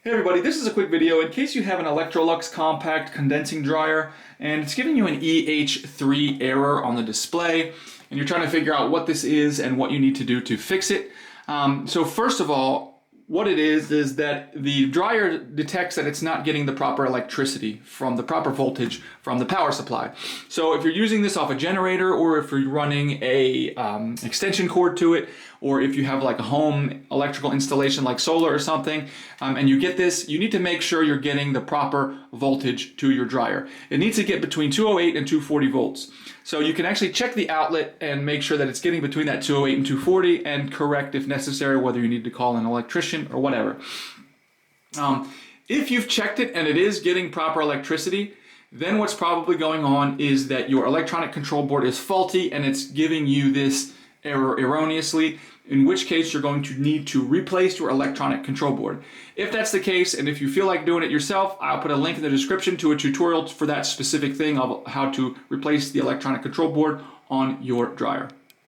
Hey everybody, this is a quick video in case you have an Electrolux Compact condensing dryer and it's giving you an EH3 error on the display and you're trying to figure out what this is and what you need to do to fix it. So first of all, what it is that the dryer detects that it's not getting the proper electricity from the proper voltage from the power supply. So if you're using this off a generator, or if you're running a extension cord to it, or if you have like a home electrical installation like solar or something, and you get this, you need to make sure you're getting the proper voltage to your dryer. It needs to get between 208 and 240 volts. So you can actually check the outlet and make sure that it's getting between that 208 and 240 and correct if necessary whether you need to call an electrician or whatever. If you've checked it and it is getting proper electricity, then what's probably going on is that your electronic control board is faulty and it's giving you this error erroneously, in which case you're going to need to replace your electronic control board. If that's the case, and if you feel like doing it yourself, I'll put a link in the description to a tutorial for that specific thing of how to replace the electronic control board on your dryer.